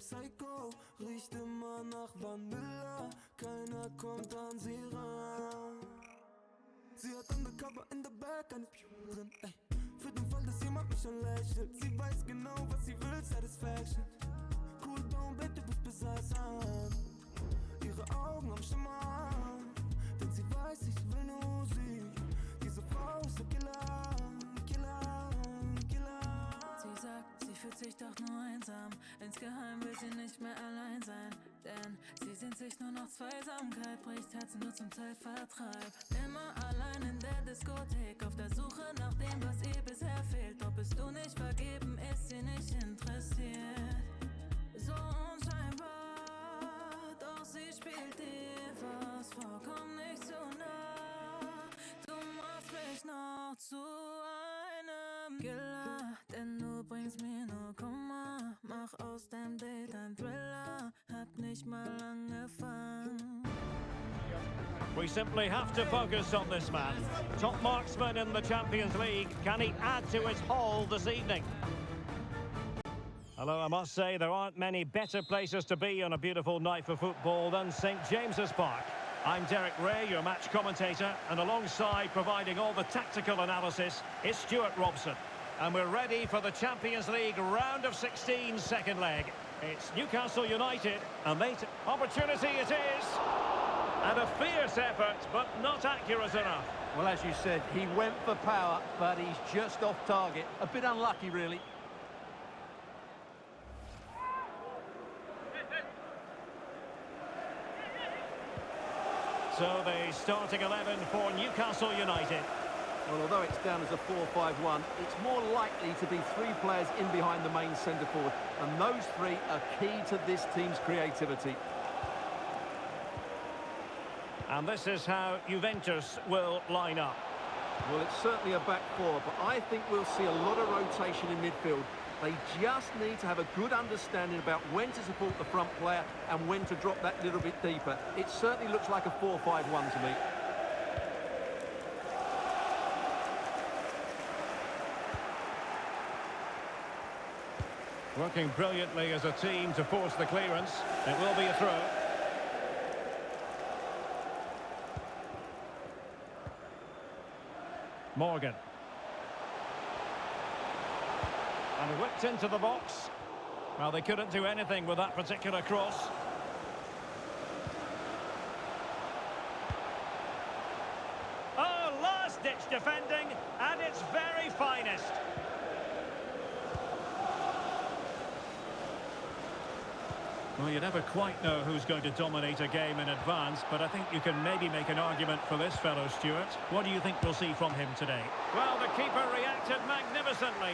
Psycho, riecht immer nach Vanilla, keiner kommt an sie ran. Sie hat Undercover in the back, eine drin, ey. Für den Fall, dass jemand mich anlächelt. Sie weiß genau, was sie will, Satisfaction. Cool down, babe, du bist besessen. Ihre Augen am Schimmern, denn sie weiß, ich will nur sie. Diese Frau ist ein Killer, Killer, Killer. Sie sagt, sie fühlt sich doch nur einsam. Insgeheim will sie nicht mehr allein sein. Denn sie sehnt sich nur nach Zweisamkeit, bricht Herzen nur zum Zeitvertreib. Immer allein in der Diskothek, auf der Suche nach dem, was ihr bisher fehlt. Doch bist du nicht vergeben, ist sie nicht interessiert. So unscheinbar, doch sie spielt dir was vor, komm nicht so nah. Du machst mich noch zu einem Killer, denn du bringst mir nur Kummer. Mach aus deinem Date ein Thriller, hab nicht mal angefangen. We simply have to focus on this man. Top marksman in the Champions League. Can he add to his haul this evening? Although I must say there aren't many better places to be on a beautiful night for football than St James's Park. I'm Derek Ray, your match commentator, and alongside providing all the tactical analysis is Stuart Robson. And we're ready for the Champions League round of 16 second leg. It's Newcastle United, and opportunity it is! And a fierce effort, but not accurate enough. Well, as you said, he went for power, but he's just off target. A bit unlucky, really. So the starting 11 for Newcastle United. Well, although it's down as a 4-5-1, it's more likely to be three players in behind the main centre-forward. And those three are key to this team's creativity. And this is how Juventus will line up. Well, it's certainly a back four, but I think we'll see a lot of rotation in midfield. They just need to have a good understanding about when to support the front player and when to drop that little bit deeper. It certainly looks like a 4-5-1 to me. Working brilliantly as a team to force the clearance. It will be a throw. Morgan. And whipped into the box. Well, they couldn't do anything with that particular cross. Oh, last-ditch defending at its very finest. Well, you never quite know who's going to dominate a game in advance, but I think you can maybe make an argument for this fellow, Stuart. What do you think we'll see from him today? Well, the keeper reacted magnificently.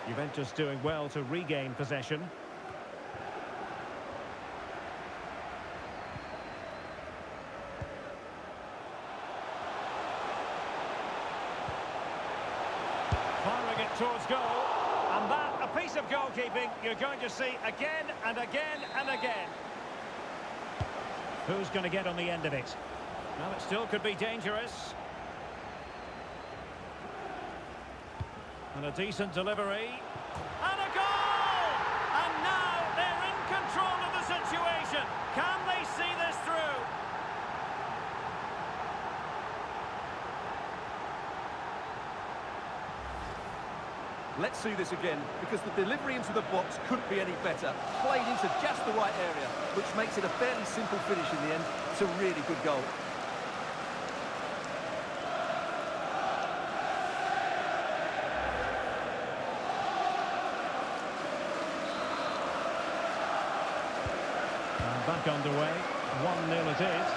Juventus doing well to regain possession. Firing it towards goal, and that, a piece of goalkeeping you're going to see again and again and again. Who's going to get on the end of it? Well, it still could be dangerous. And a decent delivery. And a goal! And now they're in control of the situation. Can they see this through? Let's see this again, because the delivery into the box couldn't be any better. Played into just the right area, which makes it a fairly simple finish in the end. It's a really good goal. And back underway, 1-0 it is.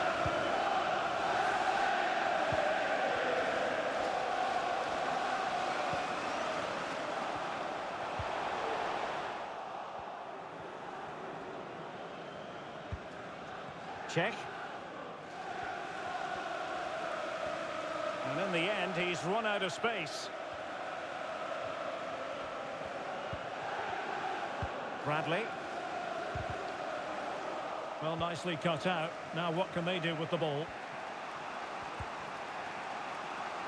Check. And in the end, he's run out of space. Bradley. Well, nicely cut out. Now what can they do with the ball?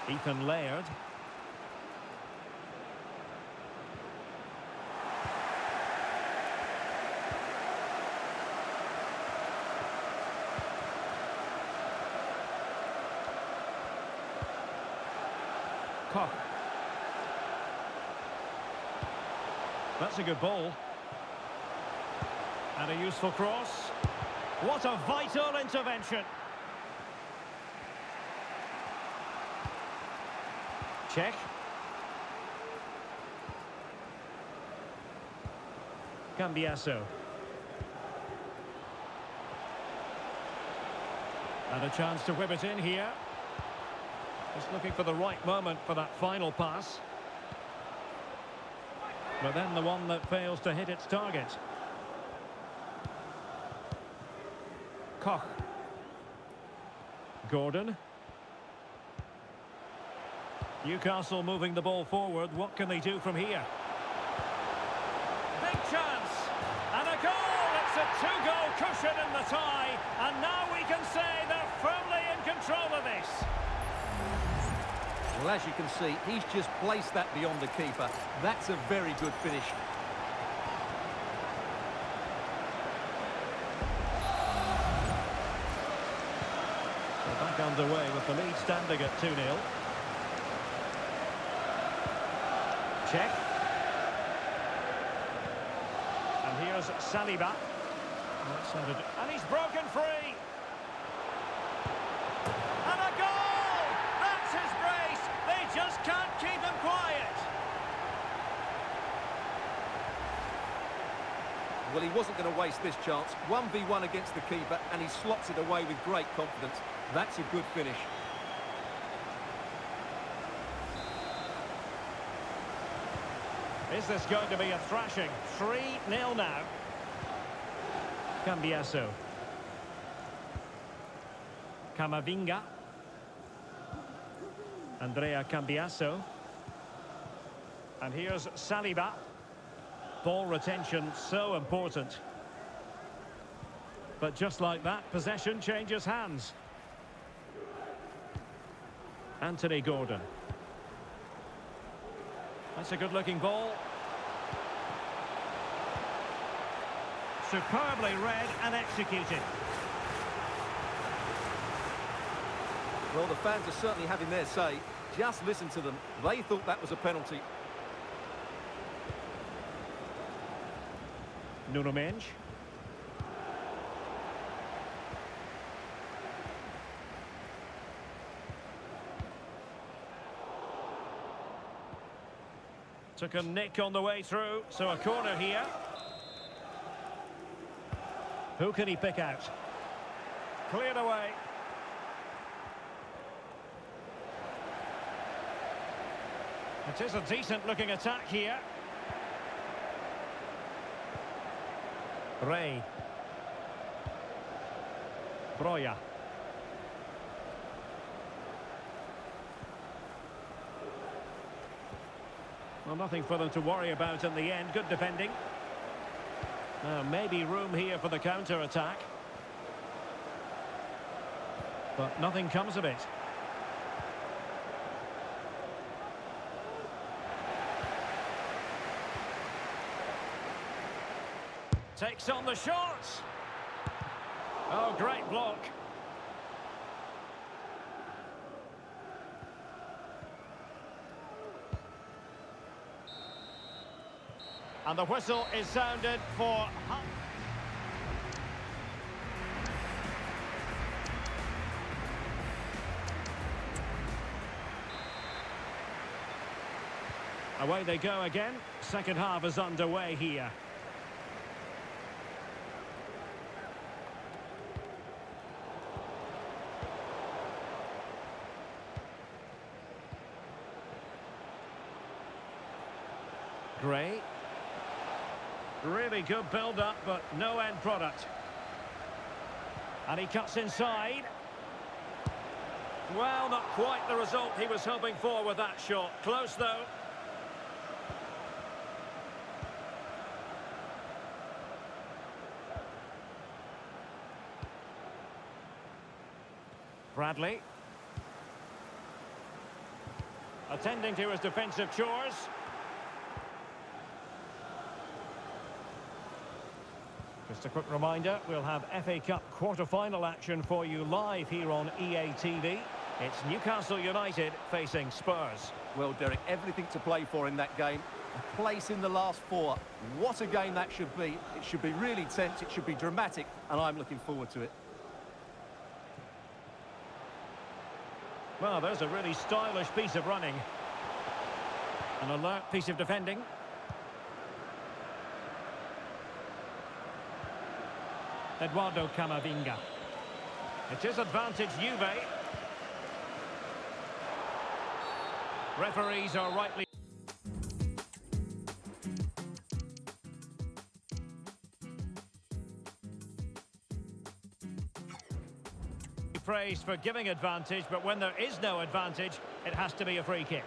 Ethan Laird. Koch. That's a good ball. And a useful cross. What a vital intervention. Check. Cambiasso. And a chance to whip it in here. Just looking for the right moment for that final pass. But then the one that fails to hit its target. Koch. Gordon. Newcastle moving the ball forward. What can they do from here? Big chance. And a goal. It's a two-goal cushion in the tie. And now we can say they're firmly in control of this. Well, as you can see, he's just placed that beyond the keeper. That's a very good finish. We're back underway with the lead standing at 2-0. Check. And here's Saliba. And he's broken free. And a goal! That's his brace. They just can't keep him quiet. Well, he wasn't going to waste this chance. 1v1 against the keeper, and he slots it away with great confidence. That's a good finish. Is this going to be a thrashing? 3-0 now. Cambiasso. Camavinga. Andrea Cambiasso. And here's Saliba. Ball retention so important. But just like that, possession changes hands. Anthony Gordon. That's a good-looking ball. Superbly read and executed. Well, the fans are certainly having their say. Just listen to them. They thought that was a penalty. Nuno Mendes. Took a nick on the way through, so a corner here. Who can he pick out? Cleared away. It is a decent-looking attack here. Ray. Broja. Well, nothing for them to worry about in the end. Good defending. Maybe room here for the counter-attack. But nothing comes of it. Takes on the shots. Oh, great block. And the whistle is sounded for... Away they go again. Second half is underway here. Gray. Really good build-up, but no end product. And he cuts inside. Well, not quite the result he was hoping for with that shot. Close, though. Bradley. Attending to his defensive chores. Just a quick reminder, we'll have FA Cup quarter-final action for you live here on EA TV. It's Newcastle United facing Spurs. Well, Derek, everything to play for in that game. A place in the last four. What a game that should be. It should be really tense, it should be dramatic, and I'm looking forward to it. Well, there's a really stylish piece of running. An alert piece of defending. Eduardo Camavinga. It is advantage Juve. Referees are rightly praised for giving advantage, but when there is no advantage, it has to be a free kick.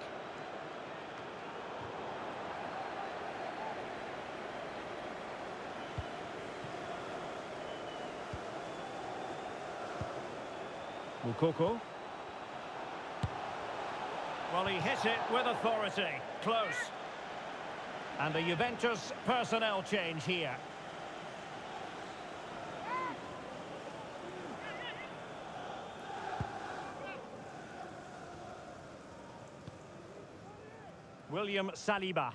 Moukoko. Well, he hit it with authority. Close. And a Juventus personnel change here. William Saliba.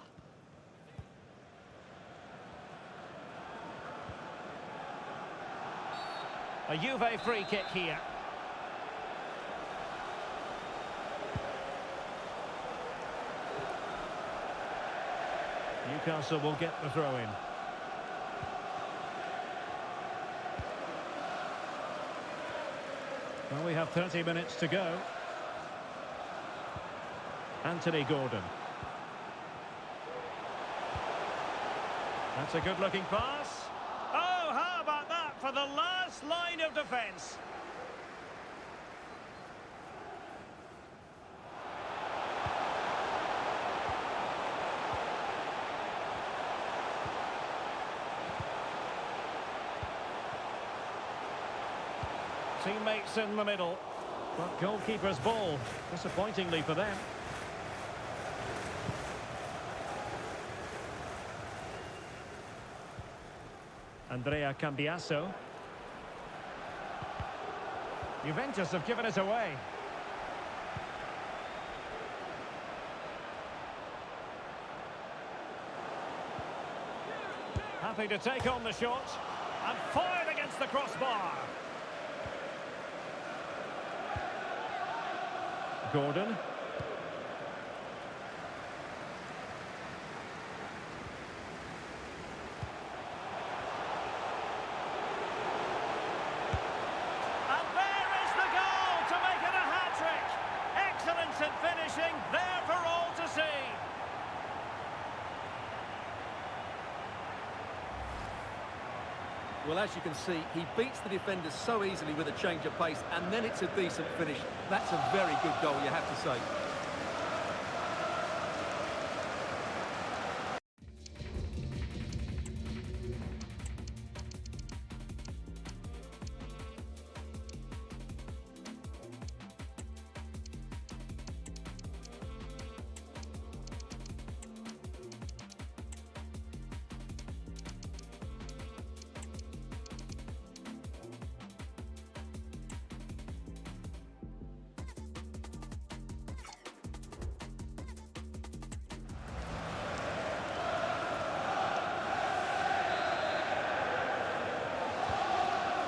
A Juve free kick here. Newcastle will get the throw in. Well, we have 30 minutes to go. Anthony Gordon. That's a good-looking pass. Oh, how about that for the last line of defence? Teammates in the middle, but goalkeeper's ball, disappointingly for them. Andrea Cambiasso. Juventus have given it away. Happy to take on the shot and fired against the crossbar. Gordon. Finishing there for all to see. Well, as you can see, he beats the defenders so easily with a change of pace, and then it's a decent finish. That's a very good goal, you have to say.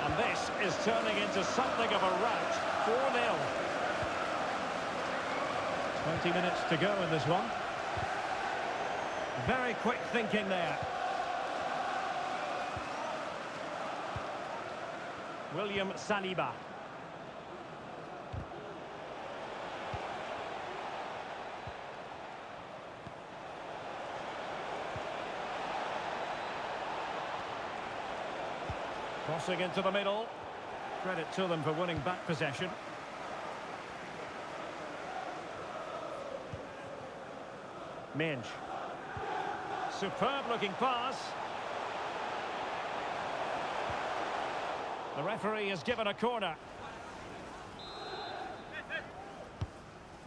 And this is turning into something of a rout. 4-0. 20 minutes to go in this one. Very quick thinking there. William Saliba. Crossing into the middle. Credit to them for winning back possession. Minge. Superb looking pass. The referee has given a corner.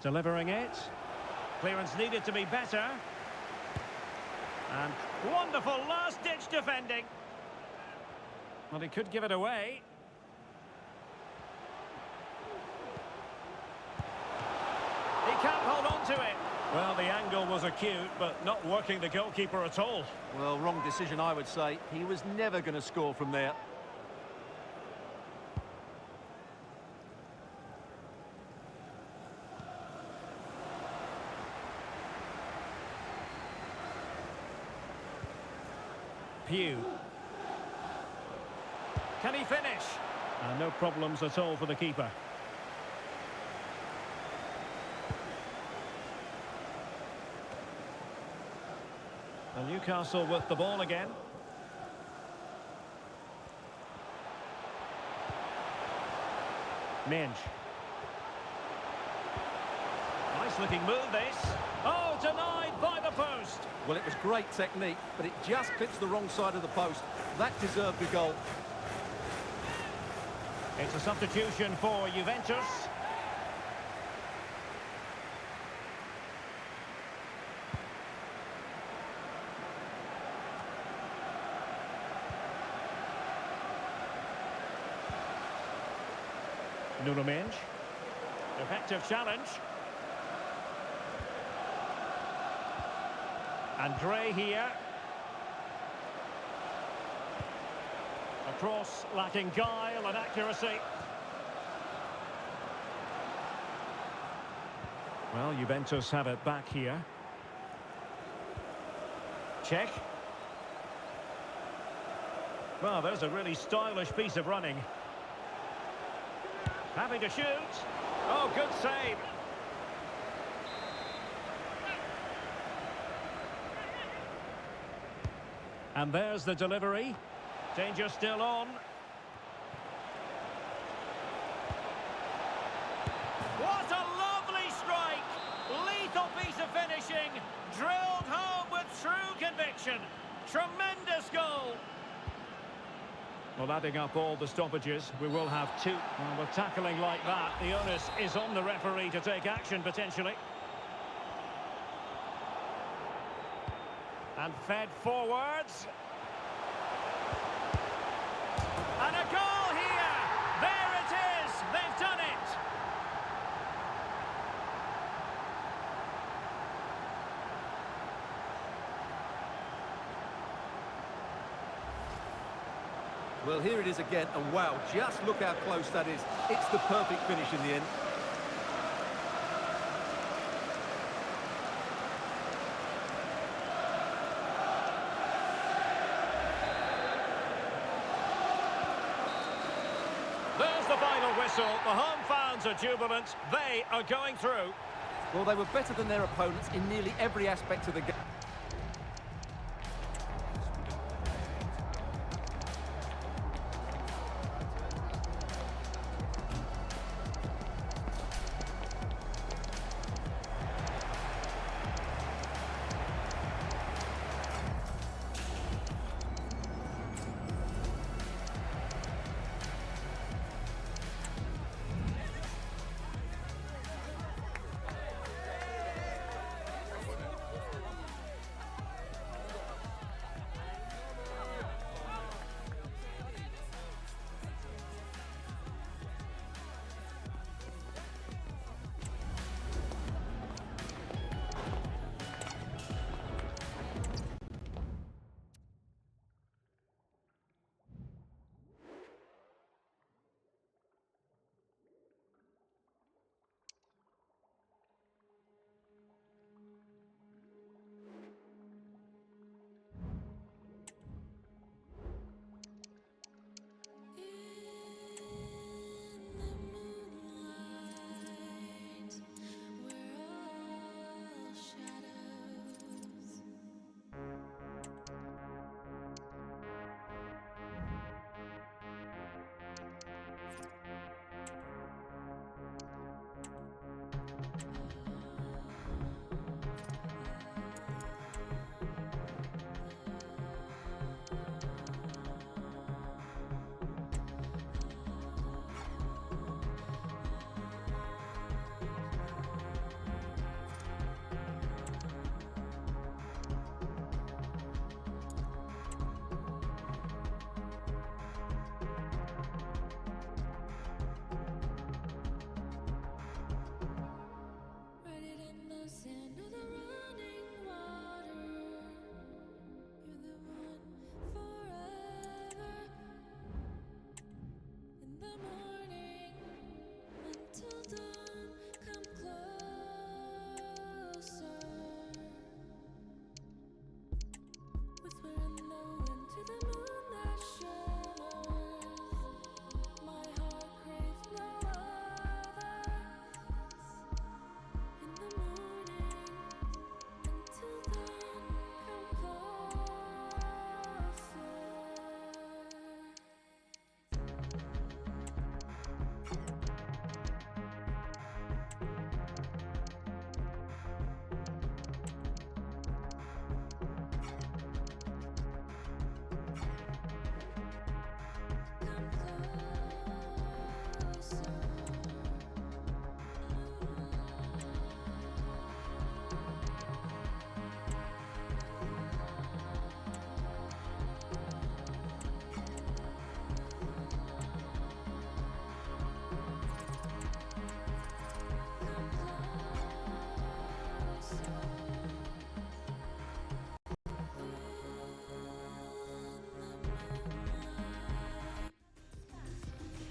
Delivering it. Clearance needed to be better. And wonderful last-ditch defending. Well, he could give it away. He can't hold on to it. Well, the angle was acute, but not working the goalkeeper at all. Well, wrong decision, I would say. He was never going to score from there. Pugh. Can he finish? No problems at all for the keeper. And Newcastle with the ball again. Minge. Nice looking move this. Oh, denied by the post. Well, it was great technique, but it just clips the wrong side of the post. That deserved a goal. It's a substitution for Juventus. Nuno Mendes. Effective challenge. And Gray here. A cross lacking guile and accuracy. Well, Juventus have it back here. Check. Well, there's a really stylish piece of running. Having to shoot. Oh, good save. And there's the delivery. Danger still on. What a lovely strike! Lethal piece of finishing. Drilled home with true conviction. Tremendous goal. Well, adding up all the stoppages, we will have two. Well, with tackling like that, the onus is on the referee to take action, potentially. And fed forwards. And a goal here! There it is! They've done it! Well, here it is again, and wow, just look how close that is. It's the perfect finish in the end. There's the final whistle. The home fans are jubilant. They are going through. Well, they were better than their opponents in nearly every aspect of the game.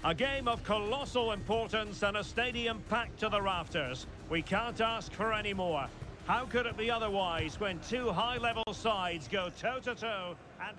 A game of colossal importance and a stadium packed to the rafters. We can't ask for any more. How could it be otherwise when two high-level sides go toe-to-toe and...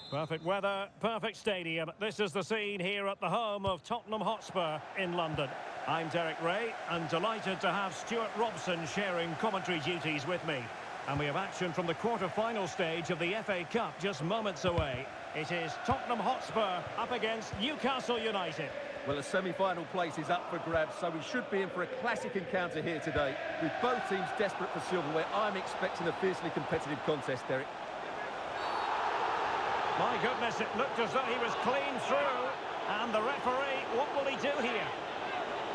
Perfect weather, perfect stadium. This is the scene here at the home of Tottenham Hotspur in London. I'm Derek Ray and delighted to have Stuart Robson sharing commentary duties with me. And we have action from the quarter-final stage of the FA Cup just moments away. It is Tottenham Hotspur up against Newcastle United. Well, a semi-final place is up for grabs, so we should be in for a classic encounter here today. With both teams desperate for silverware, I'm expecting a fiercely competitive contest, Derek. My goodness, it looked as though he was clean through. And the referee, what will he do here?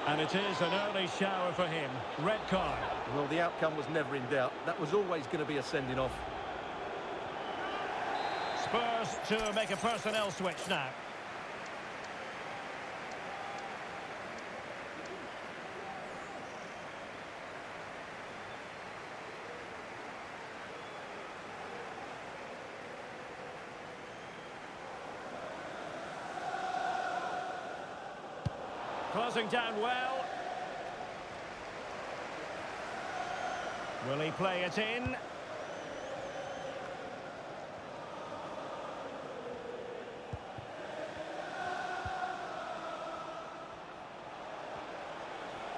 And it is an early shower for him. Red card. Well, the outcome was never in doubt. That was always going to be a sending off. Spurs to make a personnel switch now. Closing down well. Will he play it in?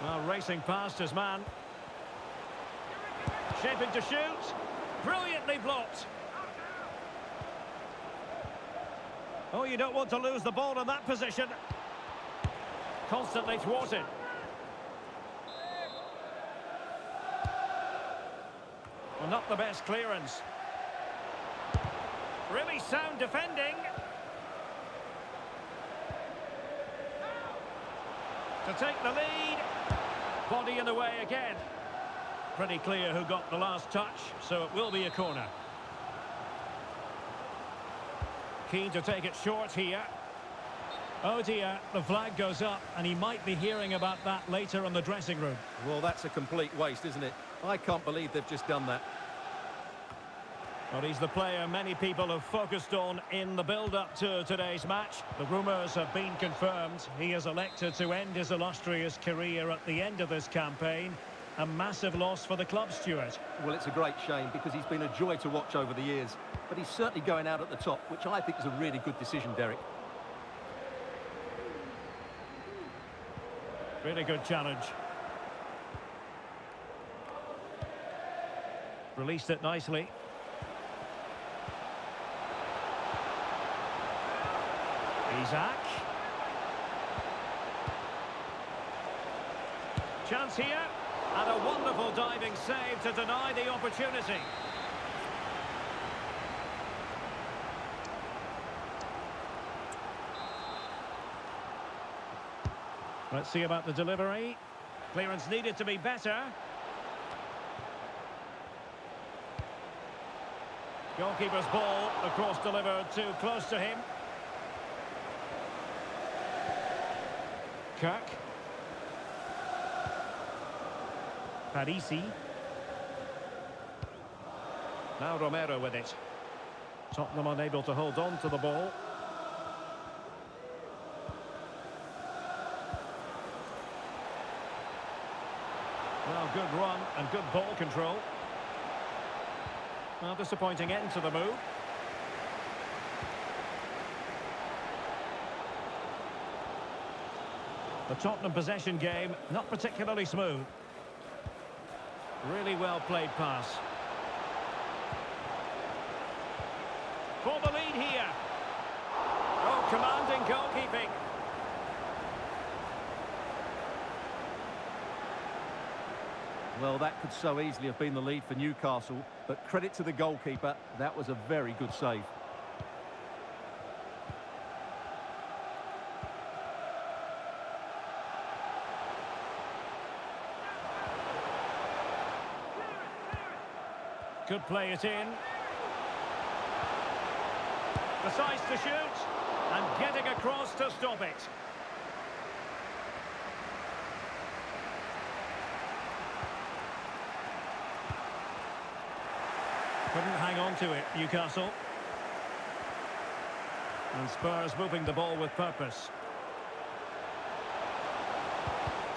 Well, racing past his man. Shaping to shoot. Brilliantly blocked. Oh, you don't want to lose the ball in that position. Constantly thwarted. Well, not the best clearance. Really sound defending. To take the lead. Body in the way again. Pretty clear who got the last touch, so it will be a corner. Keen to take it short here. Oh dear, the flag goes up, and he might be hearing about that later in the dressing room. Well, that's a complete waste, isn't it? I can't believe they've just done that. Well, he's the player many people have focused on in the build-up to today's match. The rumours have been confirmed. He has elected to end his illustrious career at the end of this campaign. A massive loss for the club, Stuart. Well, it's a great shame because he's been a joy to watch over the years. But he's certainly going out at the top, which I think is a really good decision, Derek. Really good challenge. Released it nicely. Isak. Chance here. And a wonderful diving save to deny the opportunity. Let's see about the delivery. Clearance needed to be better. Goalkeeper's ball, the cross delivered too close to him. Kirk. Parisi. Now Romero with it. Tottenham unable to hold on to the ball. Well, good run and good ball control. Well, disappointing end to the move. The Tottenham possession game, not particularly smooth. Really well played pass. For the lead here. Oh, commanding goalkeeping. Well, that could so easily have been the lead for Newcastle, but credit to the goalkeeper, that was a very good save. Could play it in. Decides to shoot, and getting across to stop it. Couldn't hang on to it, Newcastle. And Spurs moving the ball with purpose.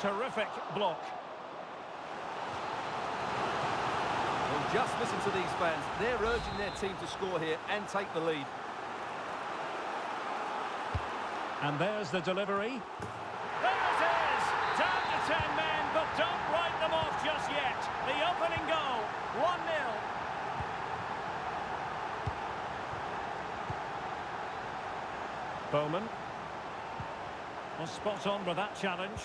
Terrific block. Well, just listen to these fans. They're urging their team to score here and take the lead. And there's the delivery. There it is! Down to 10 men, but don't write them off just yet. The opening goal, 1-0. Bowman was spot on with that challenge.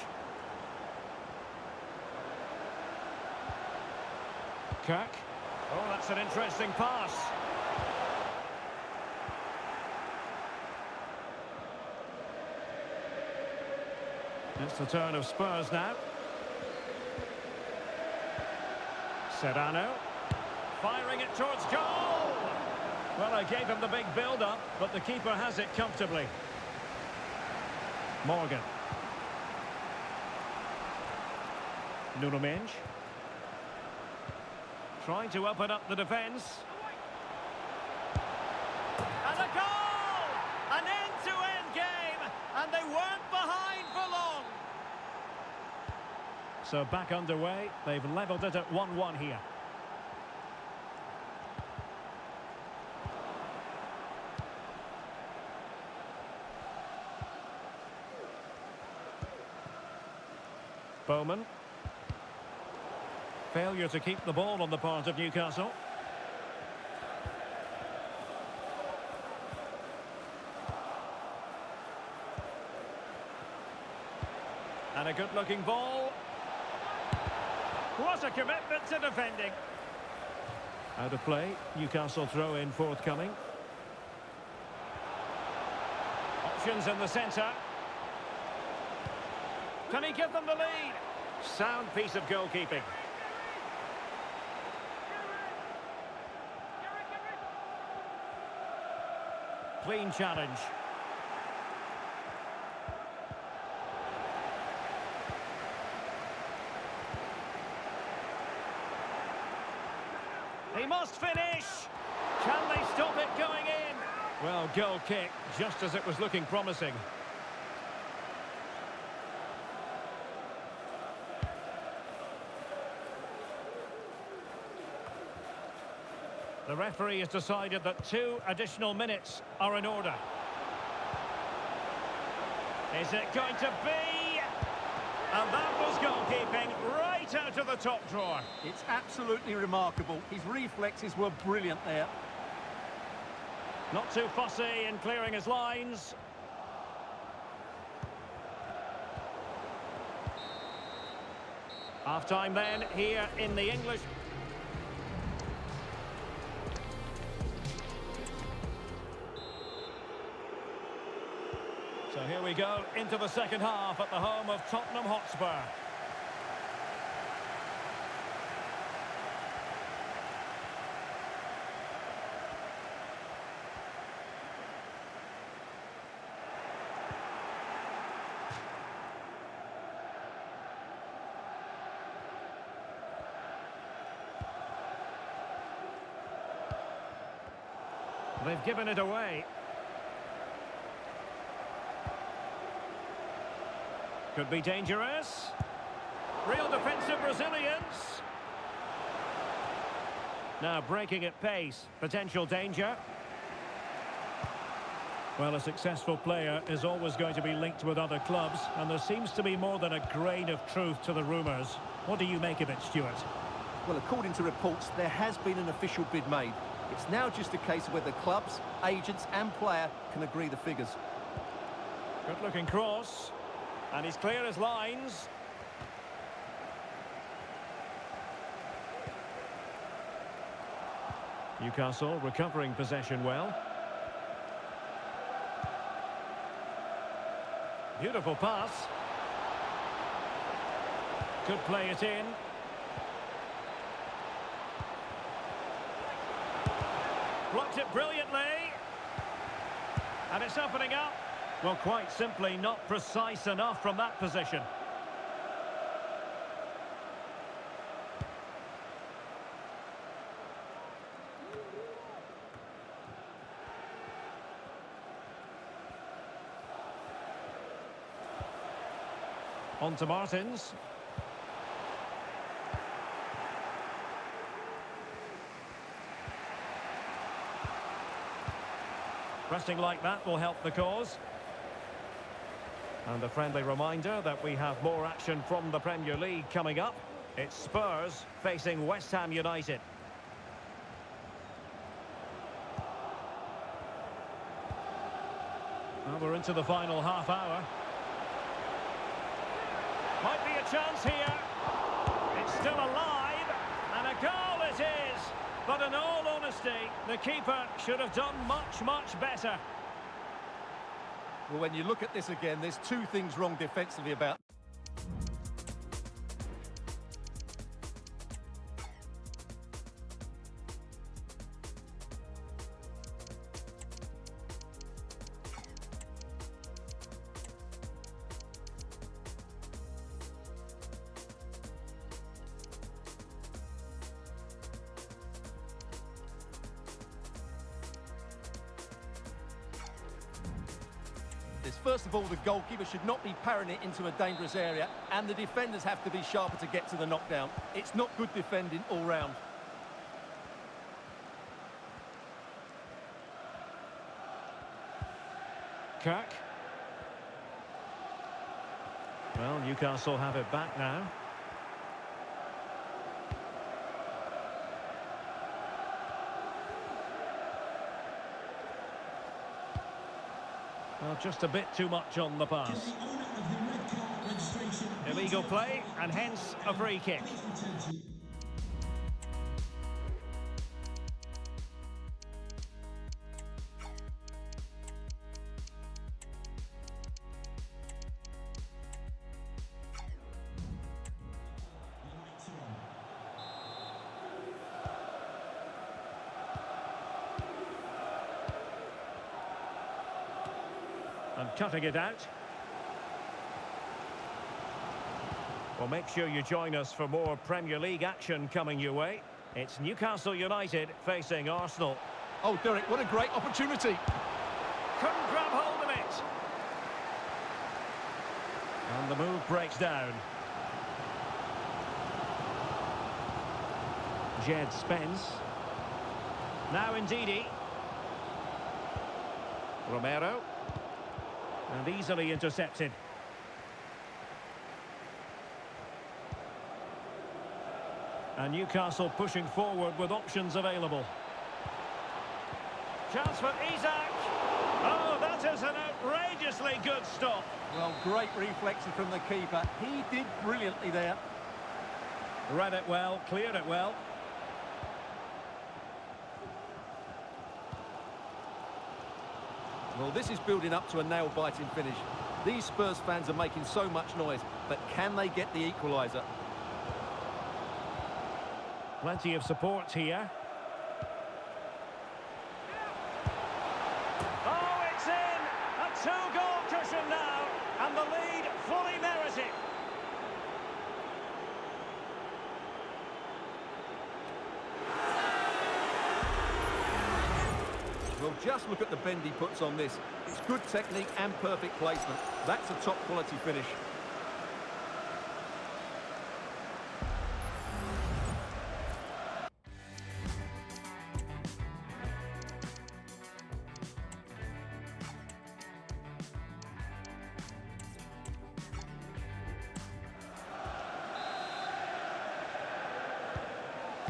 Kirk. Oh, that's an interesting pass. It's the turn of Spurs now. Serrano. Firing it towards goal! Well, I gave him the big build-up, but the keeper has it comfortably. Morgan. Nuno Mendes. Trying to open up the defence. And a goal! An end-to-end game, and they weren't behind for long. So back underway, they've levelled it at 1-1 here. Bowman. Failure to keep the ball on the part of Newcastle. And a good-looking ball. What a commitment to defending. Out of play, Newcastle throw-in forthcoming. Options in the centre. Can he give them the lead? Sound piece of goalkeeping. Clean challenge. He must finish. Can they stop it going in? Well, goal kick, just as it was looking promising. The referee has decided that 2 additional minutes are in order. Is it going to be? And that was goalkeeping right out of the top drawer. It's absolutely remarkable. His reflexes were brilliant there. Not too fussy in clearing his lines. Half-time then, here in the English... So here we go into the second half at the home of Tottenham Hotspur. They've given it away. Could be dangerous. Real defensive resilience. Now breaking at pace. Potential danger. Well, a successful player is always going to be linked with other clubs, and there seems to be more than a grain of truth to the rumours. What do you make of it, Stuart? Well, according to reports, there has been an official bid made. It's now just a case of whether clubs, agents and player can agree the figures. Good-looking cross. And he's clear as lines. Newcastle recovering possession well. Beautiful pass. Could play it in. Blocked it brilliantly. And it's opening up. Well, quite simply not precise enough from that position. On to Martins. Pressing like that will help the cause. And a friendly reminder that we have more action from the Premier League coming up. It's Spurs facing West Ham United. Well, we're into the final half hour. Might be a chance here. It's still alive, and a goal it is. But in all honesty, the keeper should have done much, much better. Well, when you look at this again, there's two things wrong defensively about. First of all, the goalkeeper should not be parrying it into a dangerous area, and the defenders have to be sharper to get to the knockdown. It's not good defending all round. Kirk. Well, Newcastle have it back now. Well, just a bit too much on the pass. Illegal play, and hence a free kick. And cutting it out. Well, make sure you join us for more Premier League action coming your way. It's Newcastle United facing Arsenal. Oh, Derek, what a great opportunity. Couldn't grab hold of it. And the move breaks down. Jed Spence. Now Ndidi. Romero. And easily intercepted. And Newcastle pushing forward with options available. Chance for Isak. Oh, that is an outrageously good stop. Well, great reflection from the keeper. He did brilliantly there. Read it well, cleared it well. Well, this is building up to a nail-biting finish. These Spurs fans are making so much noise, but can they get the equaliser? Plenty of support here. Oh, it's in! A two-goal cushion now, and the lead fully merited. Well, just look at the bend he puts on this. It's good technique and perfect placement. That's a top-quality finish.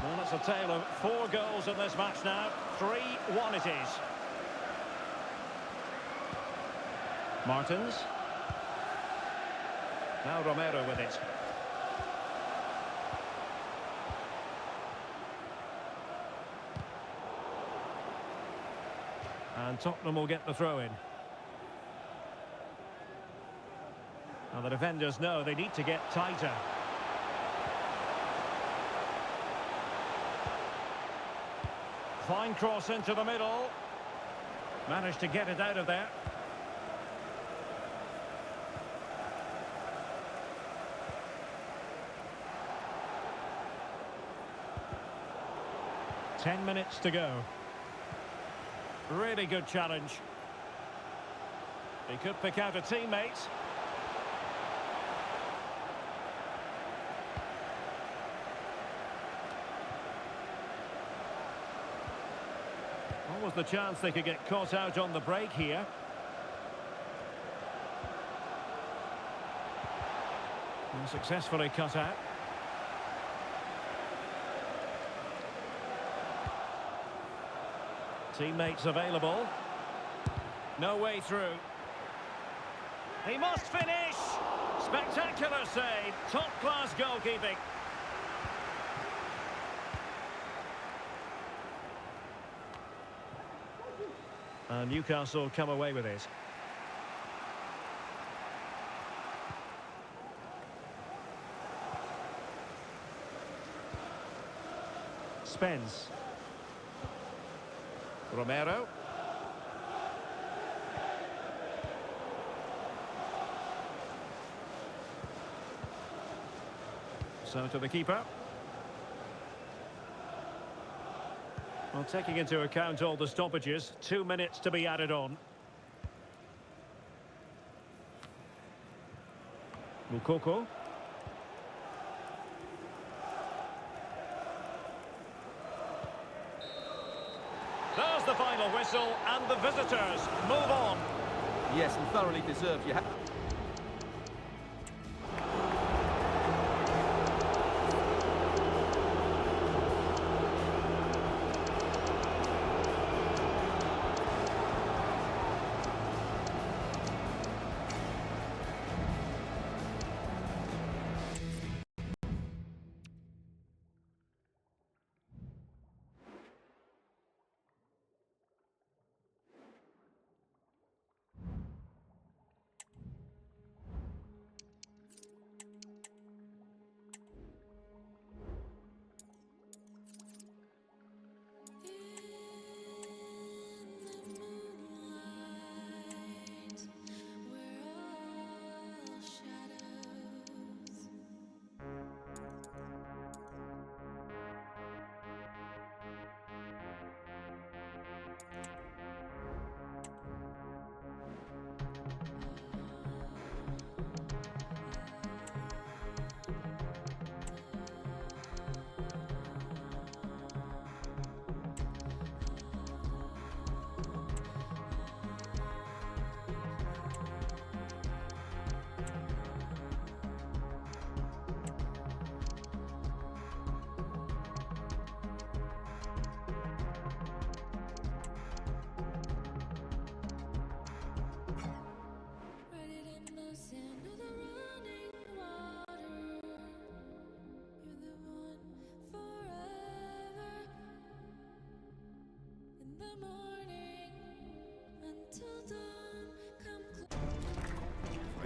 Well, it's a tale of 4 goals in this match now. 3-1 it is. Martins. Now Romero with it. And Tottenham will get the throw in. And the defenders know they need to get tighter. Fine cross into the middle. Managed to get it out of there. Ten minutes to go. Really good challenge. He could pick out a teammate. the chance they could get caught out on the break here. And successfully cut out. Teammates available. No way through. He must finish! Spectacular save. Top-class goalkeeping. And Newcastle come away with it. Spence. Romero. So to the keeper. Well, taking into account all the stoppages, 2 minutes to be added on. Moukoko. There's the final whistle, and the visitors move on. Yes, and thoroughly deserved.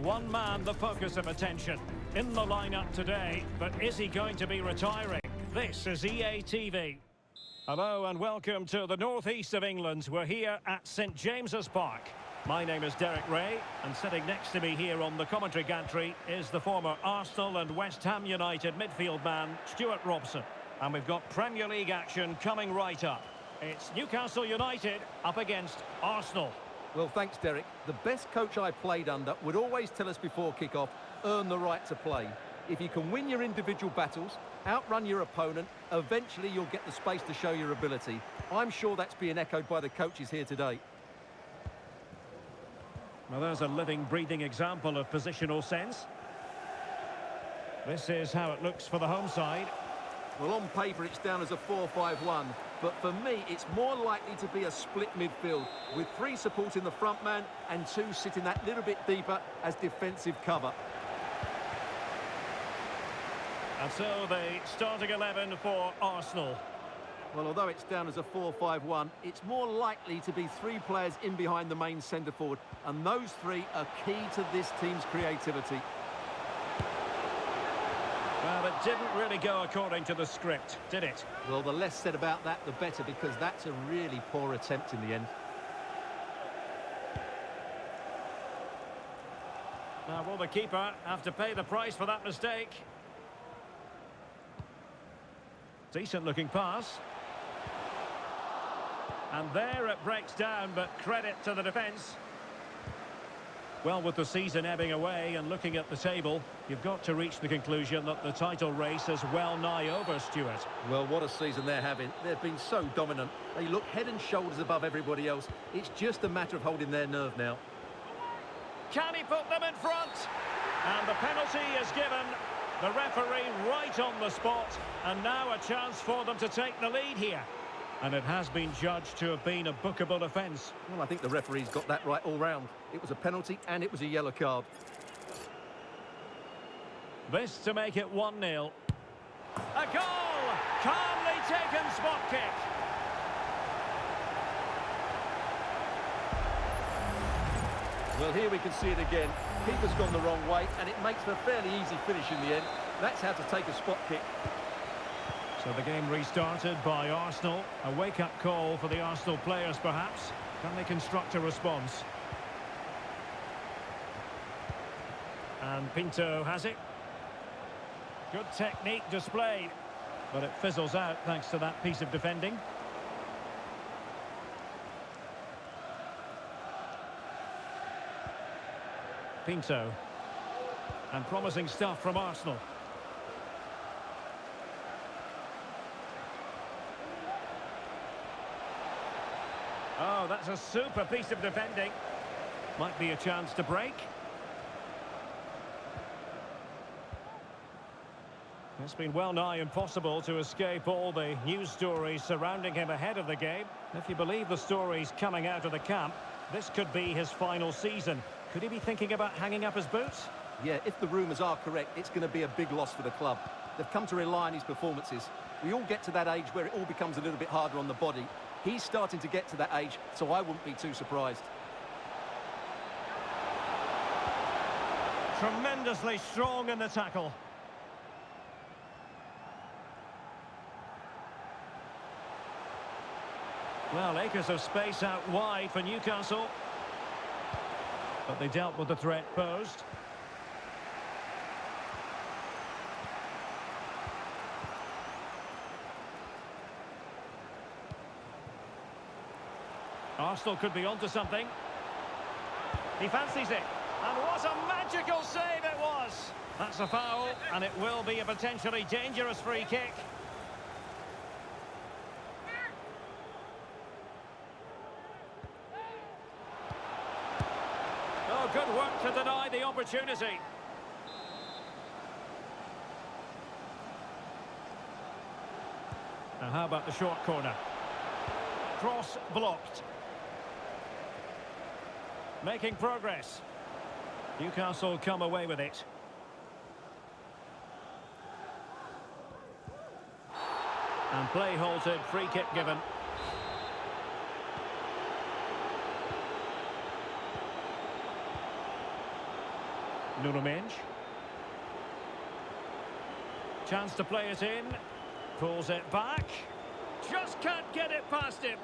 One man the focus of attention in the lineup today, but is he going to be retiring? This is EA TV. Hello and welcome to the northeast of England. We're here at St James's Park. My name is Derek Ray, and sitting next to me here on the commentary gantry is the former Arsenal and West Ham United midfield man, Stuart Robson. And we've got Premier League action coming right up. It's Newcastle United up against Arsenal. Well, thanks, Derek. The best coach I played under would always tell us before kick-off, earn the right to play. If you can win your individual battles, outrun your opponent, eventually you'll get the space to show your ability. I'm sure that's being echoed by the coaches here today. Well, there's a living, breathing example of positional sense. This is how it looks for the home side. Well, on paper, it's down as a 4-5-1. But for me, it's more likely to be a split midfield, with 3 supporting the front man and 2 sitting that little bit deeper as defensive cover. And so the starting 11 for Arsenal. Well, although it's down as a 4-5-1, it's more likely to be 3 players in behind the main centre-forward, and those 3 are key to this team's creativity. Well, it didn't really go according to the script, did it? Well, the less said about that, the better, because that's a really poor attempt in the end. Now, will the keeper have to pay the price for that mistake? Decent-looking pass. And there it breaks down, but credit to the defence. Well, with the season ebbing away and looking at the table, you've got to reach the conclusion that the title race is well nigh over, Stuart. Well, what a season they're having. They've been so dominant. They look head and shoulders above everybody else. It's just a matter of holding their nerve now. Can he put them in front? And the penalty is given. The referee right on the spot. And now a chance for them to take the lead here. And it has been judged to have been a bookable offence. Well, I think the referee's got that right all round. It was a penalty and it was a yellow card. This to make it 1-0. A goal! Calmly taken spot kick. Well, here we can see it again. Keeper's gone the wrong way, and it makes for a fairly easy finish in the end. That's how to take a spot kick. So the game restarted by Arsenal. A wake-up call for the Arsenal players, perhaps. Can they construct a response? And Pinto has it. Good technique displayed. But it fizzles out thanks to that piece of defending. Pinto. And promising stuff from Arsenal. Oh, that's a super piece of defending. Might be a chance to break. It's been well nigh impossible to escape all the news stories surrounding him ahead of the game. If you believe the stories coming out of the camp, this could be his final season. Could he be thinking about hanging up his boots? Yeah, if the rumours are correct, it's going to be a big loss for the club. They've come to rely on his performances. We all get to that age where it all becomes a little bit harder on the body. He's starting to get to that age, so I wouldn't be too surprised. Tremendously strong in the tackle. Well, acres of space out wide for Newcastle. But they dealt with the threat posed. Arsenal could be onto something. He fancies it. And what a magical save it was! That's a foul, and it will be a potentially dangerous free kick. Oh, good work to deny the opportunity. Now, how about the short corner? Cross blocked. Making progress. Newcastle come away with it. And play halted, free kick given. Nuno Mendes. Chance to play it in. Pulls it back. Just can't get it past him.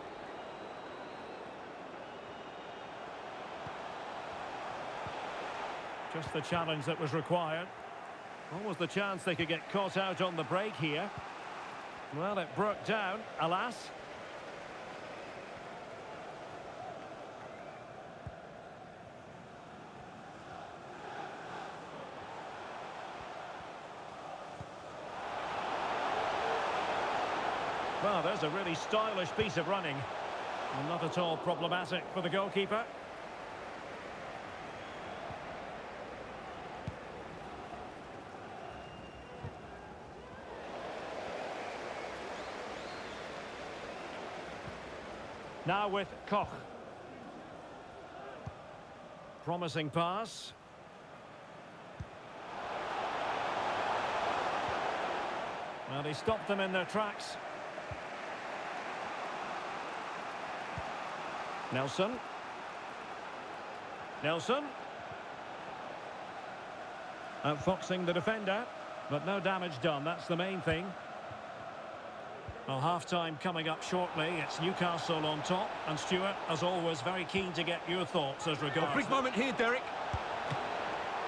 Just the challenge that was required. What was the chance they could get caught out on the break here? Well, it broke down, alas. Well, there's a really stylish piece of running. And not at all problematic for the goalkeeper. Now with Koch. Promising pass. Well, he stopped them in their tracks. Nelson. Nelson. Outfoxing the defender, but no damage done. That's the main thing. Well, half-time coming up shortly. It's Newcastle on top. And Stuart, as always, very keen to get your thoughts as regards... A big moment here, Derek.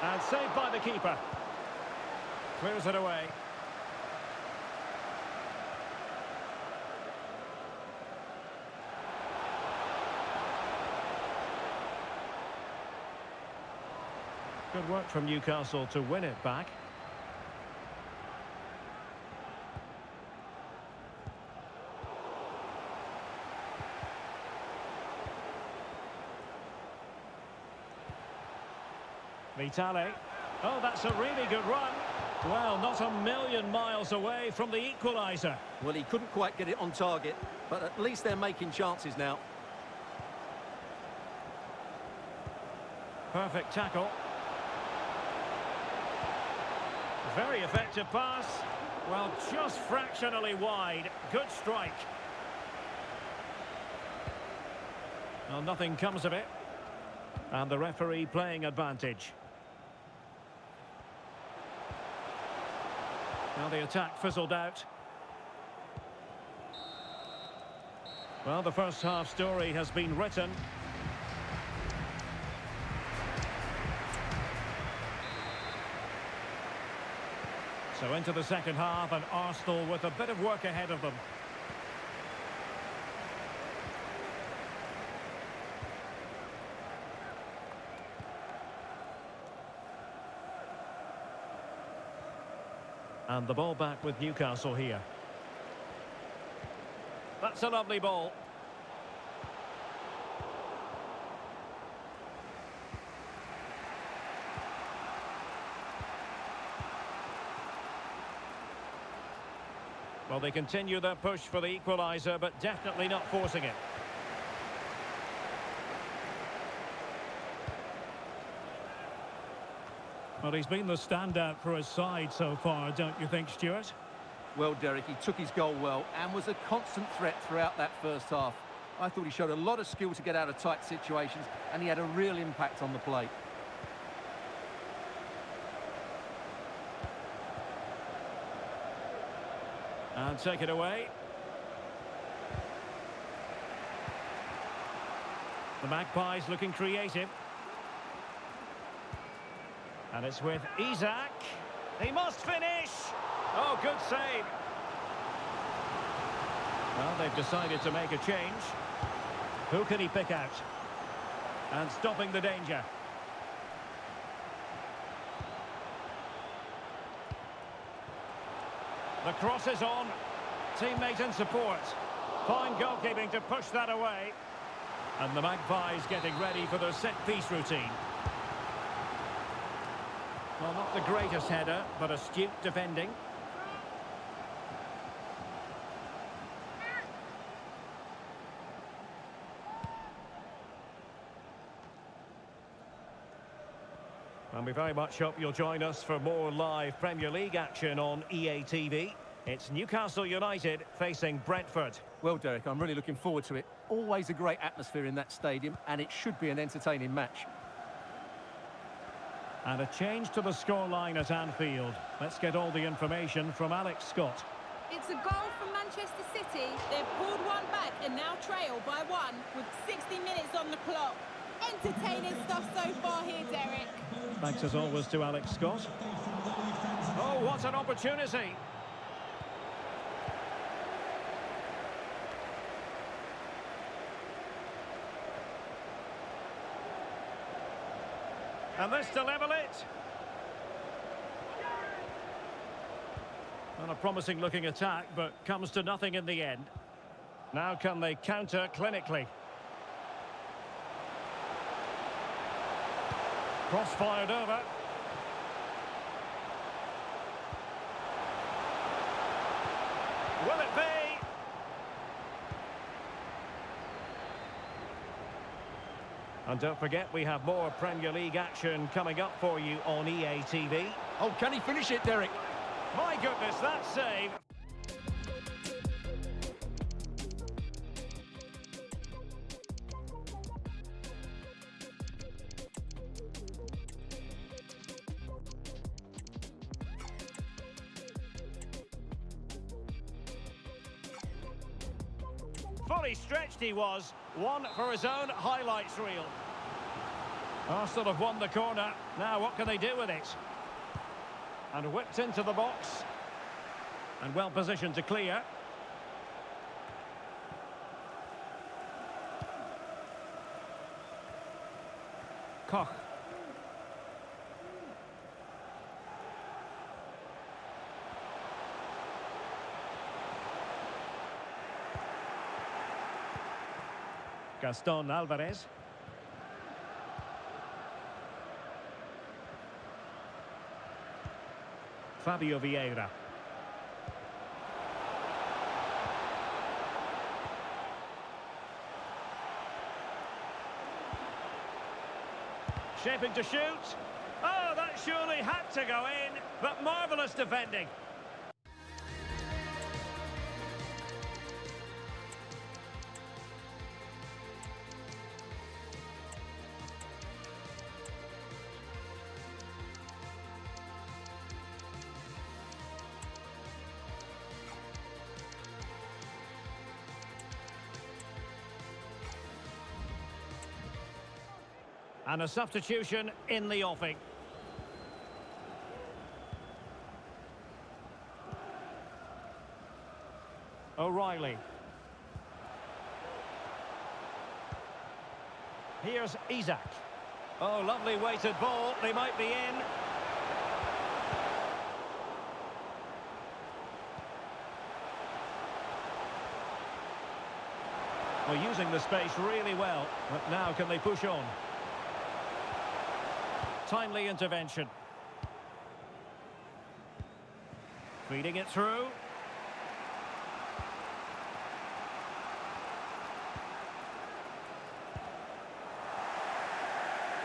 And saved by the keeper. Clears it away. Good work from Newcastle to win it back. Vitale. Oh, that's a really good run. Well, not a million miles away from the equaliser. Well, he couldn't quite get it on target, but at least they're making chances now. Perfect tackle. Very effective pass. Well, just fractionally wide. Good strike. Well, nothing comes of it. And the referee playing advantage. Now the attack fizzled out. Well, the first half story has been written. So into the second half, and Arsenal with a bit of work ahead of them. And the ball back with Newcastle here. That's a lovely ball. Well, they continue their push for the equaliser, but definitely not forcing it. Well, he's been the standout for his side so far, don't you think, Stuart? Well, Derek, he took his goal well and was a constant threat throughout that first half. I thought he showed a lot of skill to get out of tight situations, and he had a real impact on the play. And take it away. The Magpies looking creative. And it's with Isak. He must finish! Oh, good save. Well, they've decided to make a change. Who can he pick out? And stopping the danger. The cross is on. Teammate and support. Fine goalkeeping to push that away. And the Magpies getting ready for their set-piece routine. Well, not the greatest header, but astute defending. And we very much hope you'll join us for more live Premier League action on EA TV. It's Newcastle United facing Brentford. Well, Derek, I'm really looking forward to it. Always a great atmosphere in that stadium, and it should be an entertaining match. And a change to the scoreline at Anfield. Let's get all the information from Alex Scott. It's a goal from Manchester City. They've pulled one back and now trail by one with 60 minutes on the clock. Entertaining stuff so far here, Derek. Thanks as always to Alex Scott. Oh, what an opportunity! And this to level it. Well, a promising looking attack, but comes to nothing in the end. Now can they counter clinically? Cross fired over. Will it be? And don't forget, we have more Premier League action coming up for you on EA TV. Oh, can he finish it, Derek? My goodness, that save! Fully stretched he was, one for his own highlights reel. Arsenal have won the corner. Now what can they do with it? And whipped into the box. And well positioned to clear. Koch. Gaston Alvarez. Fabio Vieira. Shaping to shoot. Oh, that surely had to go in, but marvellous defending. And a substitution in the offing. O'Reilly. Here's Isak. Oh, lovely weighted ball. They might be in. Well, using the space really well. But now can they push on? Timely intervention. Feeding it through.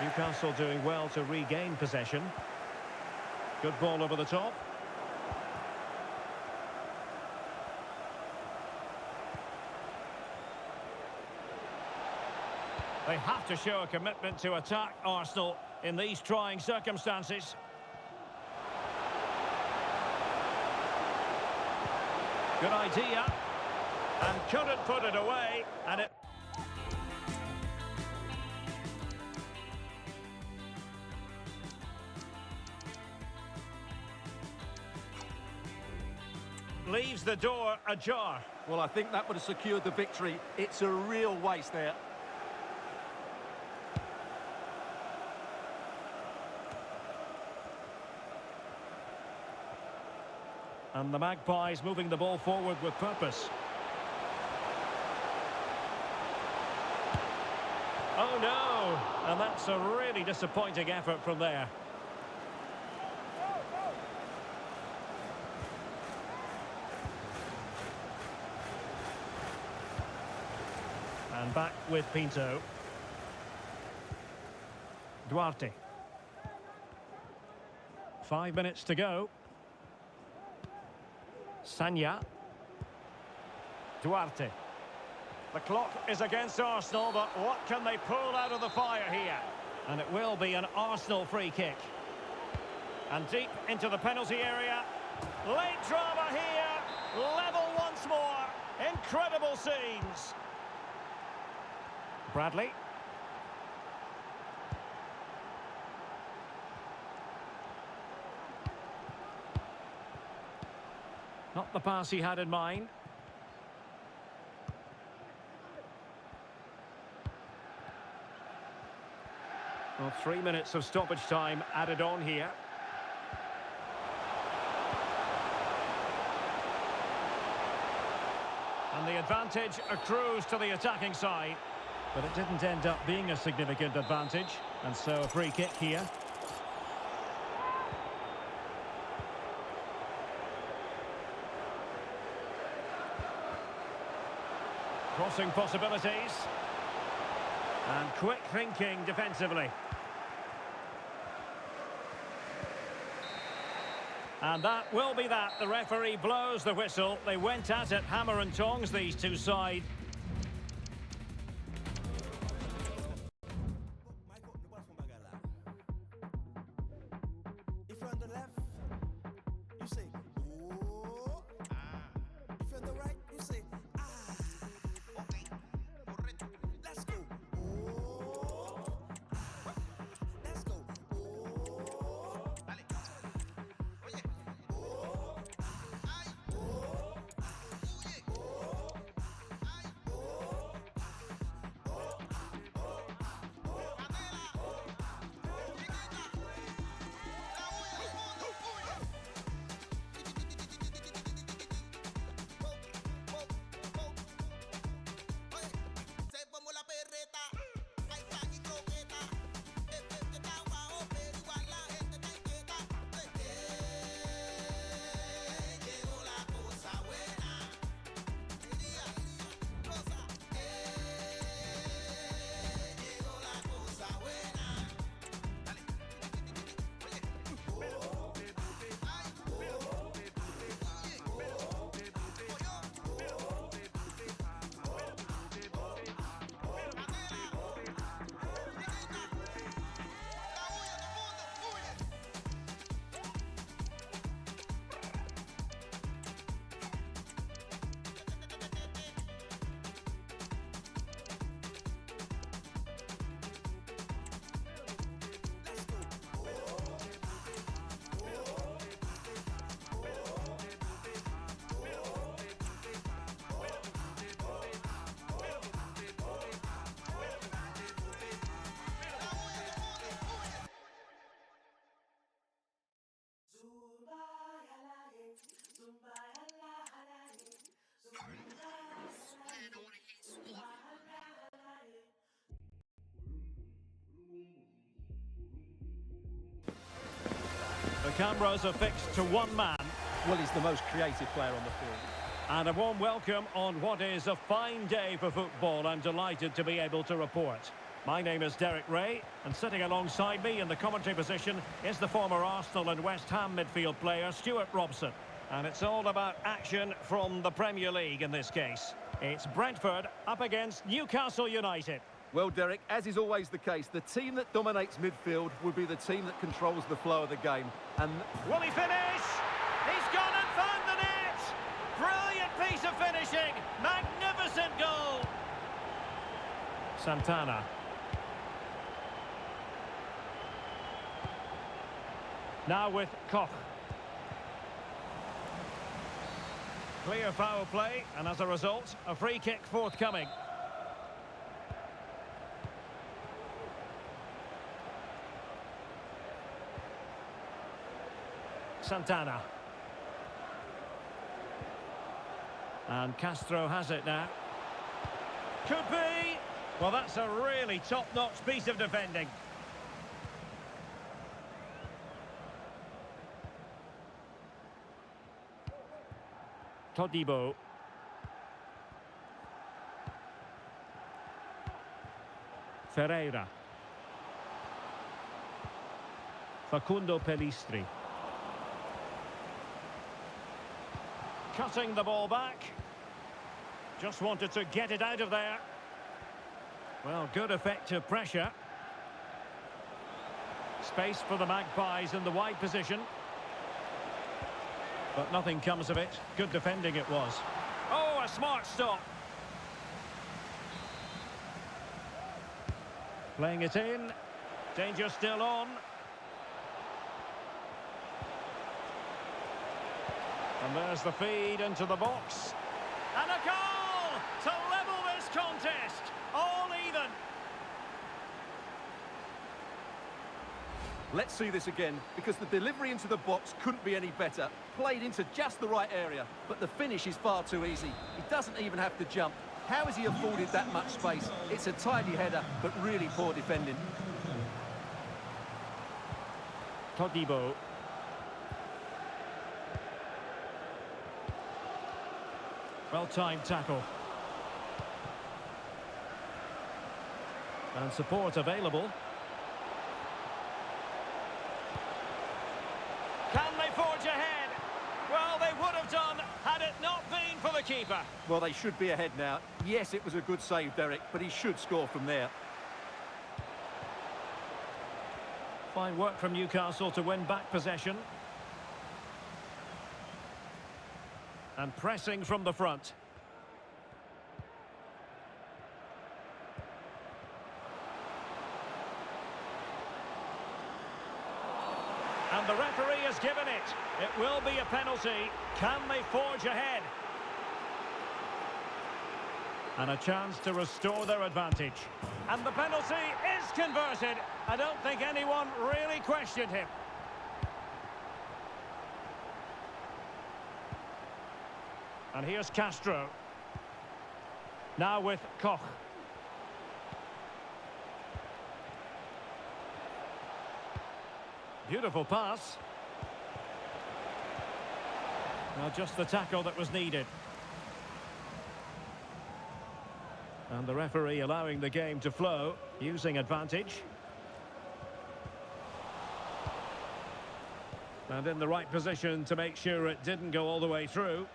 Newcastle doing well to regain possession. Good ball over the top. They have to show a commitment to attack Arsenal in these trying circumstances. Good idea. And couldn't put it away. And it... leaves the door ajar. Well, I think that would have secured the victory. It's a real waste there. And the Magpies moving the ball forward with purpose. Oh no! And that's a really disappointing effort from there. And back with Pinto. Duarte. 5 minutes to go. Sanya. Duarte. The clock is against Arsenal, but what can they pull out of the fire here? And it will be an Arsenal free kick. And deep into the penalty area. Late drama here. Level once more. Incredible scenes. Bradley. Not the pass he had in mind. Well, 3 minutes of stoppage time added on here. And the advantage accrues to the attacking side. But it didn't end up being a significant advantage. And so a free kick here. Crossing possibilities. And quick thinking defensively. And that will be that. The referee blows the whistle. They went at it hammer and tongs, these two sides. If you're on the left, you say, oh, ah. If you're on the right, you say, ah. Okay, correcto. Let's go. Oh, ah. Let's go. Oh, vale. Oye. Oh, ay. Oh, oye. Oh, ay. Oh, cameras are fixed to one man. Well, he's the most creative player on the field. And a warm welcome on what is a fine day for football. I'm delighted to be able to report. My name is Derek Ray, and sitting alongside me in the commentary position is the former Arsenal and West Ham midfield player Stuart Robson. And it's all about action from the Premier League in this case. It's Brentford up against Newcastle United. Well, Derek, as is always the case, the team that dominates midfield will be the team that controls the flow of the game. And will he finish? He's gone and found the net! Brilliant piece of finishing! Magnificent goal! Santana. Now with Koch. Clear foul play, and as a result, a free kick forthcoming. Santana. And Castro has it now. Could be! Well, that's a really top-notch piece of defending. Todibo. Ferreira. Facundo Pellistri. Cutting the ball back. Just wanted to get it out of there. Well, good effective pressure. Space for the Magpies in the wide position. But nothing comes of it. Good defending it was. Oh, a smart stop. Playing it in. Danger still on. And there's the feed into the box. And a goal to level this contest. All even. let's see this again, because the delivery into the box couldn't be any better. Played into just the right area, but the finish is far too easy. He doesn't even have to jump. How has he afforded that much space? It's a tidy header, but really poor defending. Todibo. Well-timed tackle. And support available. Can they forge ahead? Well, they would have done had it not been for the keeper. Well, they should be ahead now. Yes, it was a good save, Derek, but he should score from there. Fine work from Newcastle to win back possession. And pressing from the front. And the referee has given it. It will be a penalty. Can they forge ahead? And a chance to restore their advantage. And the penalty is converted. I don't think anyone really questioned him. And here's Castro. Now with Koch. Beautiful pass. Now just the tackle that was needed. And the referee allowing the game to flow, using advantage. And in the right position to make sure it didn't go all the way through.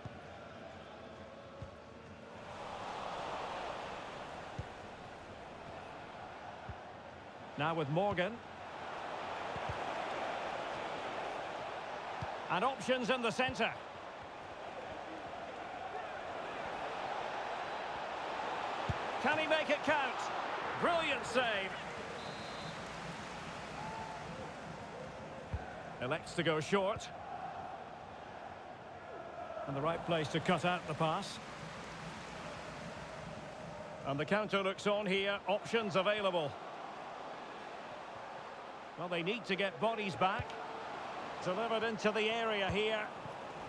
Now with Morgan. And options in the centre. Can he make it count? Brilliant save. Elects to go short. And the right place to cut out the pass. And the counter looks on here. Options available. Well, they need to get bodies back. Delivered into the area here.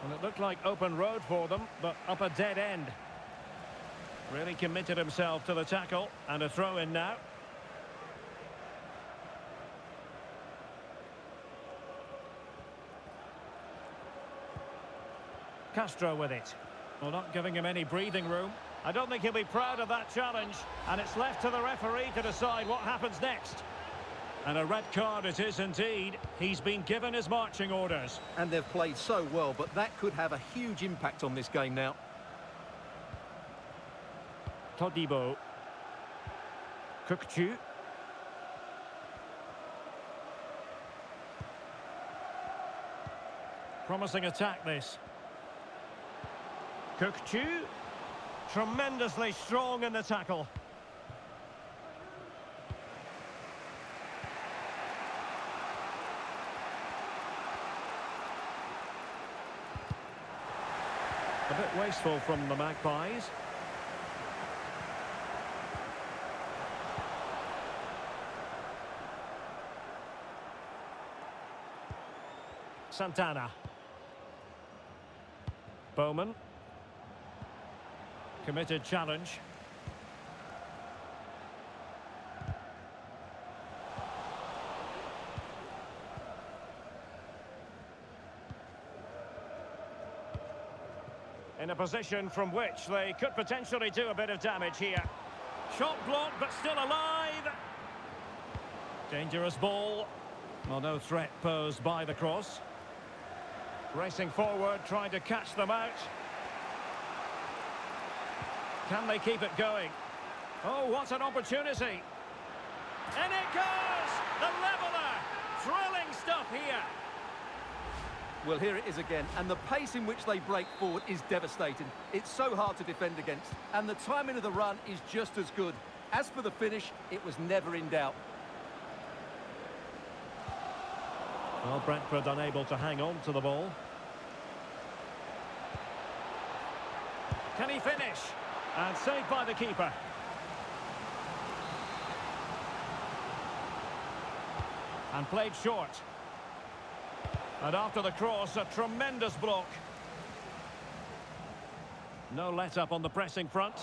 And it looked like open road for them, but up a dead end. Really committed himself to the tackle. And a throw in now. Castro with it. Well, not giving him any breathing room. I don't think he'll be proud of that challenge. And it's left to the referee to decide what happens next. And a red card it is indeed. He's been given his marching orders. And they've played so well, but that could have a huge impact on this game now. Todibo. Kukçu. Promising attack this. Kukçu. Tremendously strong in the tackle. A bit wasteful from the Magpies. Santana. Bowman. Committed challenge. In a position from which they could potentially do a bit of damage here. Shot blocked, but still alive. Dangerous ball. Well, no threat posed by the cross. Racing forward, trying to catch them out. Can they keep it going? Oh, what an opportunity. And it goes! The leveller! Thrilling stuff here. Well, here it is again, and the pace in which they break forward is devastating. It's so hard to defend against, and the timing of the run is just as good. As for the finish, it was never in doubt. Well, Brentford unable to hang on to the ball. Can he finish? And saved by the keeper. And played short. And after the cross, a tremendous block. No let-up on the pressing front.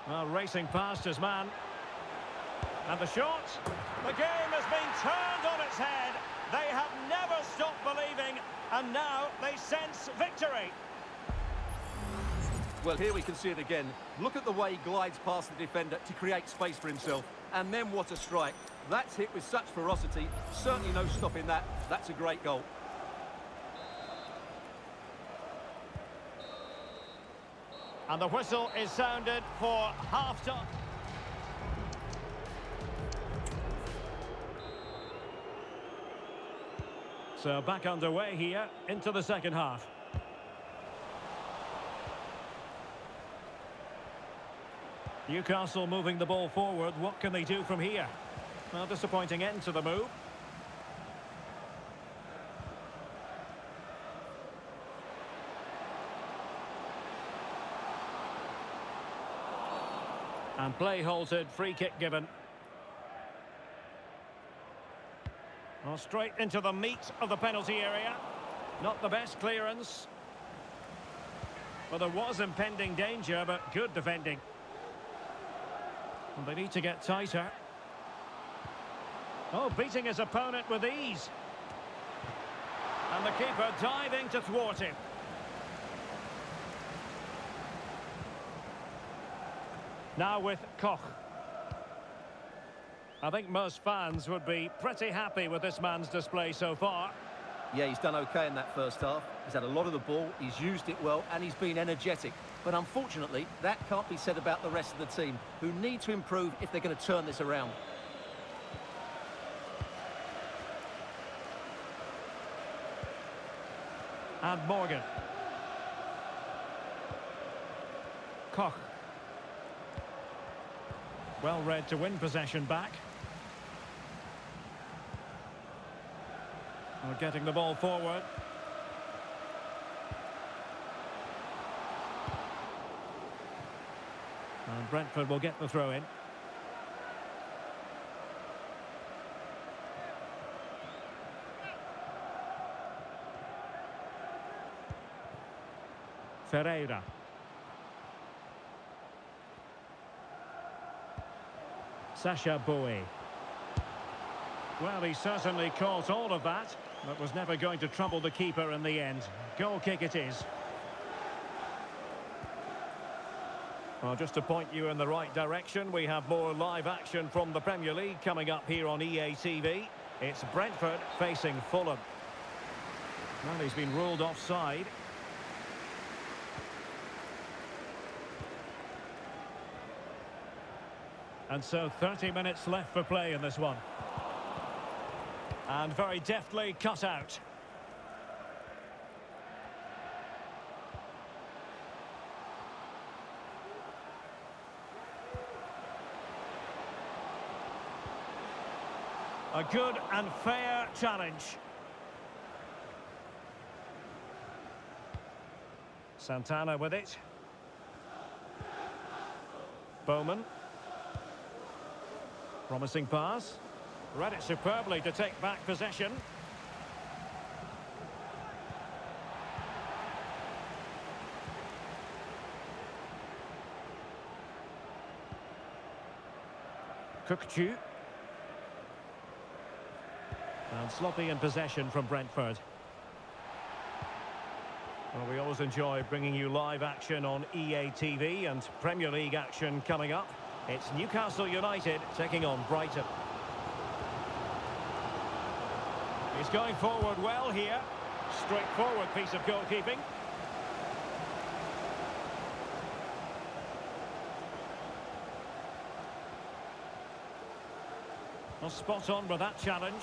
Well, racing past his man. And the shot. The game has been turned on its head. They have never stopped believing, and now they sense victory. Well, here we can see it again. Look at the way he glides past the defender to create space for himself. And then what a strike. That's hit with such ferocity. Certainly no stopping that. That's a great goal. And the whistle is sounded for half-time. So back underway here into the second half. Newcastle moving the ball forward. What can they do from here? Well, disappointing end to the move. And play halted, free kick given. Well, straight into the meat of the penalty area. Not the best clearance. Well, there was impending danger, but good defending. And they need to get tighter. Oh, beating his opponent with ease. And the keeper diving to thwart him. Now with Koch. I think most fans would be pretty happy with this man's display so far. Yeah, he's done okay in that first half. He's had a lot of the ball, he's used it well, and he's been energetic. But unfortunately, that can't be said about the rest of the team, who need to improve if they're going to turn this around. And Morgan. Koch. Well read to win possession back. We're getting the ball forward. And Brentford will get the throw in. Ferreira. Sacha Boey. Well, he certainly caught all of that, but was never going to trouble the keeper in the end. Goal kick it is. Well, just to point you in the right direction, we have more live action from the Premier League coming up here on EA TV. It's Brentford facing Fulham. Well, he's been ruled offside. And so 30 minutes left for play in this one. And very deftly cut out. A good and fair challenge. Santana with it. Bowman. Promising pass. Read it superbly to take back possession. Kukçu. And sloppy in possession from Brentford. Well, we always enjoy bringing you live action on EA TV and Premier League action coming up. It's Newcastle United taking on Brighton. He's going forward well here. Straightforward piece of goalkeeping. Well, spot on with that challenge.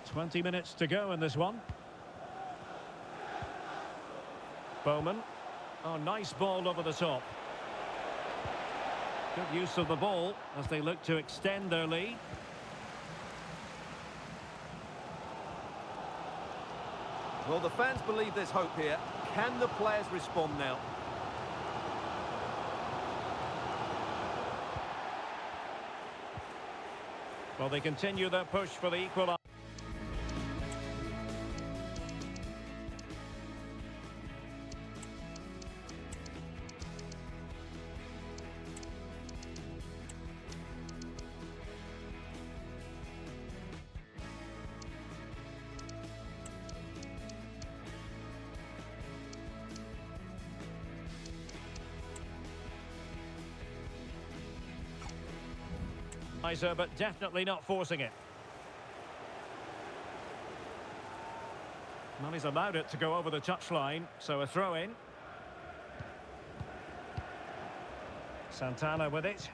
20 minutes to go in this one. Bowman. Oh, nice ball over the top. Good use of the ball as they look to extend their lead. Well, the fans believe there's hope here. Can the players respond now? Well, they continue their push for the equaliser. But definitely not forcing it. Well, he's allowed it to go over the touchline, so a throw-in. Santana with it.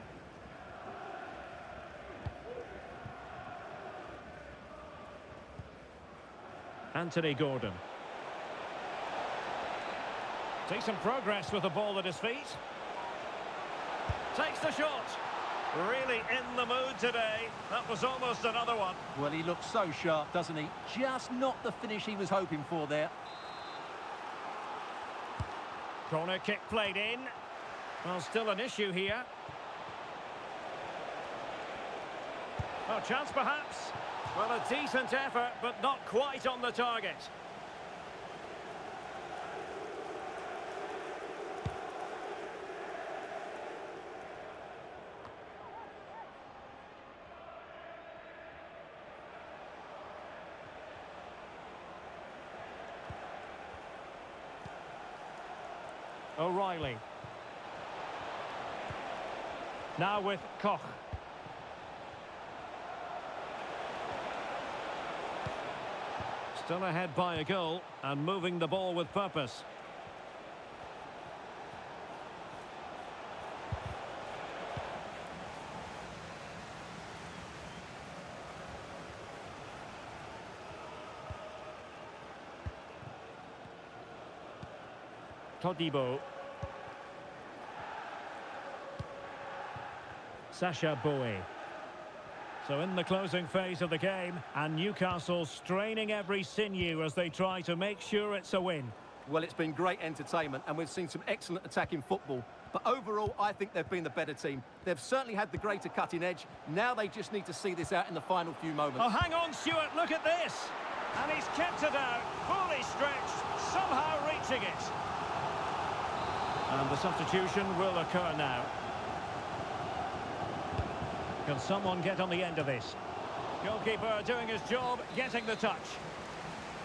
Anthony Gordon. Decent progress with the ball at his feet. Takes the shot. Really in the mood today. That was almost another one. Well, he looks so sharp, doesn't he? Just not the finish he was hoping for there. Corner kick played in. Well, still an issue here. Oh, chance perhaps. Well, a decent effort, but not quite on the target. O'Reilly. Now with Koch. Still ahead by a goal and moving the ball with purpose. Todibo. Sacha Boey. So in the closing phase of the game, and Newcastle straining every sinew as they try to make sure it's a win. Well, it's been great entertainment, and we've seen some excellent attacking football. But overall, I think they've been the better team. They've certainly had the greater cutting edge. Now they just need to see this out in the final few moments. Oh, hang on, Stuart, look at this. And he's kept it out, fully stretched, somehow reaching it. And the substitution will occur now. Can someone get on the end of this? Goalkeeper doing his job, getting the touch.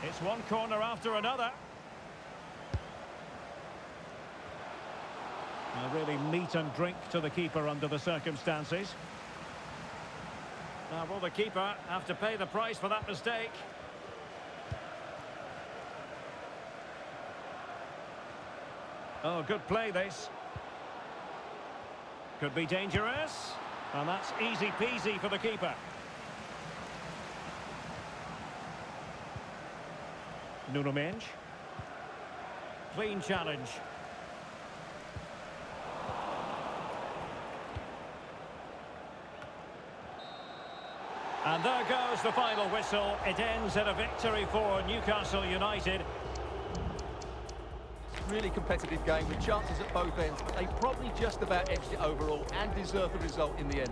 It's one corner after another. Really meat and drink to the keeper under the circumstances. Now, will the keeper have to pay the price for that mistake? Oh, good play this. Could be dangerous. And that's easy peasy for the keeper. Nuno Mendes. Clean challenge. And there goes the final whistle. It ends in a victory for Newcastle United. Really competitive game with chances at both ends, but they probably just about edged it overall and deserved the result in the end.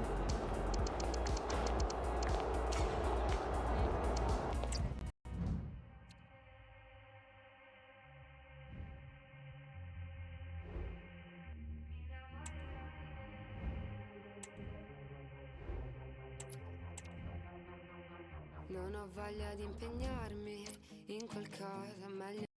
Non ho voglia di impegnarmi in qualcosa meglio.